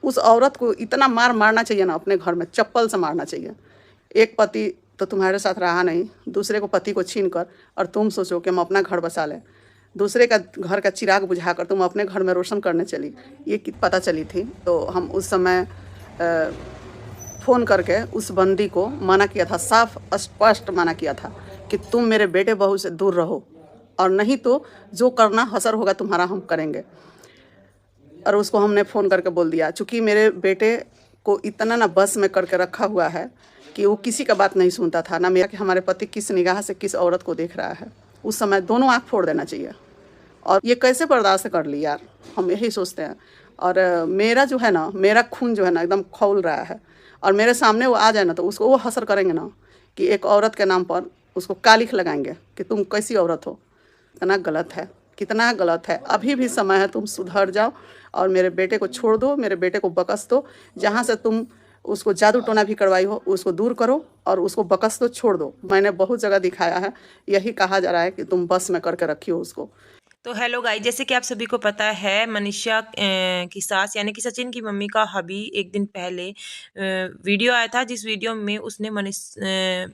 उस औरत को इतना मार मारना चाहिए ना, अपने घर में चप्पल से मारना चाहिए। एक पति तो तुम्हारे साथ रहा नहीं, दूसरे को पति को छीन कर और तुम सोचो कि हम अपना घर बसा लें। दूसरे का घर का चिराग बुझाकर तुम अपने घर में रोशन करने चली, ये पता चली थी। तो हम उस समय फ़ोन करके उस बंदी को मना किया था, साफ स्पष्ट मना किया था कि तुम मेरे बेटे बहू से दूर रहो, और नहीं तो जो करना हसर होगा तुम्हारा हम करेंगे। और उसको हमने फ़ोन करके बोल दिया, चूँकि मेरे बेटे को इतना ना बस में करके रखा हुआ है कि वो किसी का बात नहीं सुनता था, ना मेरा कि हमारे पति किस निगाह से किस औरत को देख रहा है। उस समय दोनों आँख फोड़ देना चाहिए। और ये कैसे बर्दाश्त कर ली यार, हम यही सोचते हैं। और मेरा जो है ना, मेरा खून जो है ना एकदम खौल रहा है, और मेरे सामने वो आ जाए ना तो उसको वो हसर करेंगे ना कि एक औरत के नाम पर उसको कालिख लगाएंगे कि तुम कैसी औरत हो। कितना गलत है, कितना गलत है। अभी भी समय है, तुम सुधर जाओ और मेरे बेटे को छोड़ दो, मेरे बेटे को बकस दो। जहाँ से तुम उसको जादू टोना भी करवाई हो उसको दूर करो और उसको बकस दो, छोड़ दो। मैंने बहुत जगह दिखाया है, यही कहा जा रहा है कि तुम बस में करके रखी हो उसको। तो हेलो गाइस, जैसे कि आप सभी को पता है, मनीषा की सास यानी कि सचिन की मम्मी का हबी एक दिन पहले वीडियो आया था, जिस वीडियो में उसने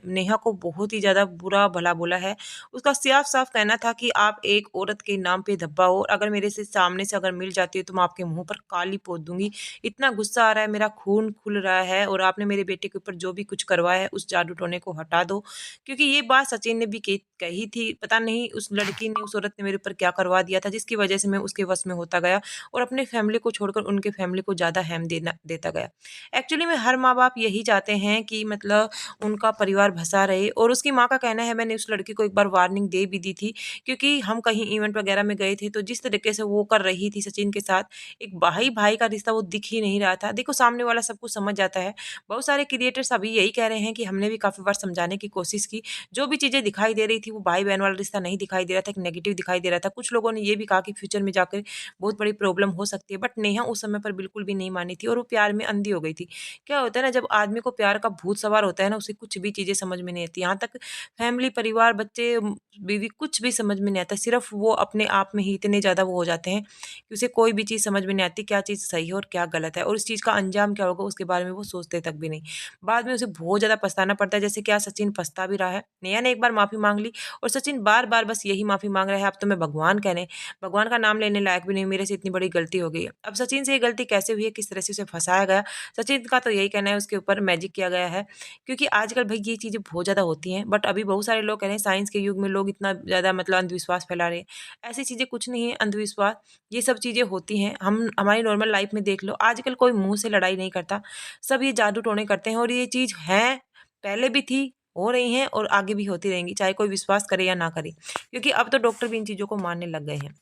नेहा को बहुत ही ज़्यादा बुरा भला बोला है। उसका साफ साफ कहना था कि आप एक औरत के नाम पे धब्बा हो, अगर मेरे से सामने से अगर मिल जाती हो तो मैं आपके मुंह पर काली पोत दूंगी। इतना गुस्सा आ रहा है, मेरा खून खुल रहा है, और आपने मेरे बेटे के ऊपर जो भी कुछ करवाया है उस जादू टोने को हटा दो। क्योंकि ये बात सचिन ने भी कही थी। पता नहीं उस लड़की ने, उस औरत ने मेरे ऊपर क्या करवा दिया था, जिसकी वजह से मैं उसके वश में होता गया और अपने फैमिली को छोड़कर उनके फैमिली को ज़्यादा अहम देना देता गया। एक्चुअली में हर माँ बाप यही चाहते हैं कि मतलब उनका परिवार बसा रहे, और उसकी माँ का कहना है, मैंने उस लड़की को एक बार वार्निंग दे भी दी थी, क्योंकि हम कहीं इवेंट वगैरह में गए थे तो जिस तरीके से वो कर रही थी सचिन के साथ, एक भाई भाई का रिश्ता वो दिख ही नहीं रहा था। देखो, सामने वाला सब कुछ समझ जाता है। बहुत सारे क्रिएटर्स अभी यही कह रहे हैं कि हमने भी काफ़ी बार समझाने की कोशिश की, जो भी चीज़ें दिखाई दे रही थी वो भाई बहन वाला रिश्ता नहीं दिखाई दे रहा था, एक नेगेटिव दिखाई दे रहा था। कुछ लोगों ने ये भी कहा कि फ्यूचर में जाकर बहुत बड़ी प्रॉब्लम हो सकती है, बट नेहा उस समय पर बिल्कुल भी नहीं मानी थी और वो प्यार में अंधी हो गई थी। क्या होता है ना, जब आदमी को प्यार का भूत सवार होता है ना, उसे कुछ भी चीज़ें समझ में नहीं आती। यहाँ तक फैमिली, परिवार, बच्चे, बीवी, कुछ भी समझ में नहीं आता। सिर्फ वो अपने आप में ही इतने ज़्यादा वो हो जाते हैं कि उसे कोई भी चीज़ समझ में नहीं आती, क्या चीज़ सही है और क्या गलत है, और उस चीज़ का अंजाम क्या होगा उसके बारे में वो सोचते तक भी नहीं। बाद में उसे बहुत ज़्यादा पछताना पड़ता है, जैसे कि आज सचिन पछता भी रहा है। नेहा ने एक बार माफ़ी माँग ली और सचिन बार-बार बस यही माफ़ी माँग रहा है, अब तो मैं भगवान कहने भगवान का नाम लेने लायक भी नहीं, मेरे से इतनी बड़ी गलती हो गई है। अब सचिन से ये गलती कैसे हुई है, किस तरह से उसे फँसाया गया, सचिन का तो यही कहना है उसके ऊपर मैजिक किया गया है, क्योंकि आजकल भई ये चीज़ें बहुत ज़्यादा होती हैं, बट अभी बहुत सारे लोग कह रहे हैं साइंस के युग में लोग इतना ज़्यादा मतलब अंधविश्वास फैला रहे हैं। ऐसी चीज़ें कुछ नहीं है अंधविश्वास, ये सब चीज़ें होती हैं। हम हमारी नॉर्मल लाइफ़ में देख लो, आजकल कोई मुँह से लड़ाई नहीं करता, सब ये जादू टोने करते हैं, और ये चीज़ है, पहले भी थी, हो रही हैं और आगे भी होती रहेंगी, चाहे कोई विश्वास करे या ना करे, क्योंकि अब तो डॉक्टर भी इन चीज़ों को मानने लग गए हैं।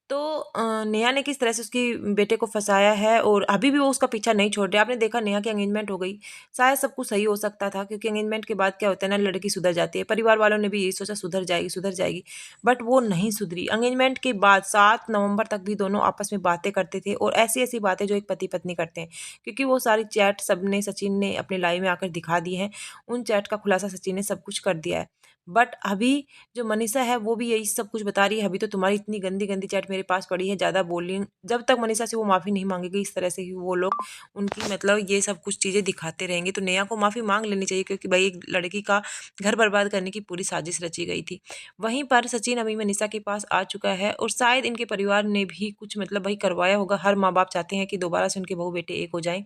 तो नेहा ने किस तरह से उसकी बेटे को फँसाया है, और अभी भी वो उसका पीछा नहीं छोड़ रही। आपने देखा, नेहा की एंगेजमेंट हो गई, शायद सब कुछ सही हो सकता था, क्योंकि एंगेजमेंट के बाद क्या होता है ना, लड़की सुधर जाती है। परिवार वालों ने भी यही सोचा सुधर जाएगी, बट वो नहीं सुधरी। एंगेजमेंट के बाद 7 नवंबर तक भी दोनों आपस में बातें करते थे, और ऐसी-ऐसी बातें जो एक पति-पत्नी करते हैं, क्योंकि वो सारी चैट सबने सचिन ने अपने लाइव में आकर दिखा दी है। उन चैट का खुलासा सचिन ने सब कुछ कर दिया है। बट अभी जो मनीषा है वो भी यही सब कुछ बता रही है, अभी तो तुम्हारी इतनी गंदी-गंदी चैट मेरे पास पड़ी है, ज़्यादा बोल रही हूँ। जब तक मनीषा से वो माफ़ी नहीं माँगेगी, इस तरह से ही वो लोग उनकी मतलब ये सब कुछ चीज़ें दिखाते रहेंगे। तो नेहा को माफ़ी माँग लेनी चाहिए, क्योंकि भई एक लड़की का घर बर्बाद करने की पूरी साजिश रची गई थी। वहीं पर सचिन अभी मनीषा के पास आ चुका है, और शायद इनके परिवार ने भी कुछ मतलब भई करवाया होगा। हर माँ-बाप चाहते हैं कि दोबारा से उनके बहू-बेटे एक हो जाएँ।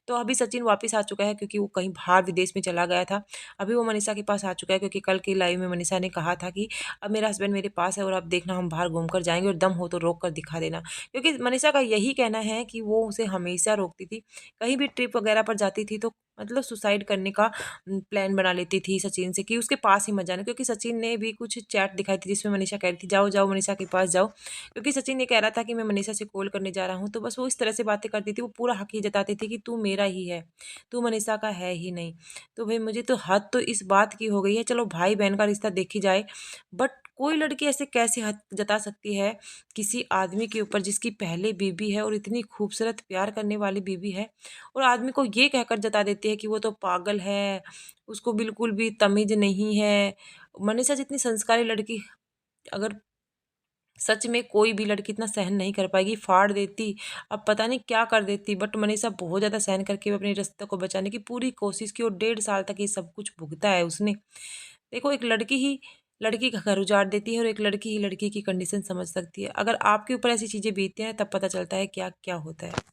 तो अभी सचिन वापस आ चुका है, क्योंकि वो कहीं बाहर विदेश में चला गया था। अभी वो मनीषा के पास आ चुका है, क्योंकि कल की लाइव में मनीषा ने कहा था कि अब मेरा हस्बैंड मेरे पास है और अब देखना हम बाहर घूम कर जाएँगे, और दम हो तो रोक कर दिखा देना। क्योंकि मनीषा का यही कहना है कि वो उसे हमेशा रोकती थी। कहीं भी ट्रिप वगैरह पर जाती थी तो मतलब सुसाइड करने का प्लान बना लेती थी सचिन से, कि उसके पास ही मत जाना, क्योंकि सचिन ने भी कुछ चैट दिखाई थी जिसमें मनीषा कह रही थी, जाओ, जाओ मनीषा के पास जाओ। क्योंकि सचिन ये कह रहा था कि मैं मनीषा से कॉल करने जा रहा हूँ, तो बस वो इस तरह से बातें करती थी, वो पूरा हक ये जताती थी कि तू मेरा ही है, तू मनीषा का है ही नहीं। तो भई मुझे तो हद तो इस बात की हो गई है, चलो भाई-बहन का रिश्ता देखी जाए, बट कोई लड़की ऐसे कैसे हद जता सकती है किसी आदमी के ऊपर, जिसकी पहले बीवी है और इतनी खूबसूरत प्यार करने वाली बीवी है, और आदमी को ये कहकर जता देती है कि वो तो पागल है, उसको बिल्कुल भी तमीज़ नहीं है। मनीषा जितनी संस्कारी लड़की अगर सच में कोई भी लड़की इतना सहन नहीं कर पाएगी, फाड़ देती, अब पता नहीं क्या कर देती। बट मनीषा बहुत ज़्यादा सहन करके अपने रिश्ते को बचाने की पूरी कोशिश की और 1.5 साल तक ये सब कुछ भुगता है उसने। देखो, एक लड़की ही लड़की का घर उजाड़ देती है और एक लड़की ही लड़की की कंडीशन समझ सकती है। अगर आपके ऊपर ऐसी चीज़ें बीतती हैं तब पता चलता है क्या क्या होता है।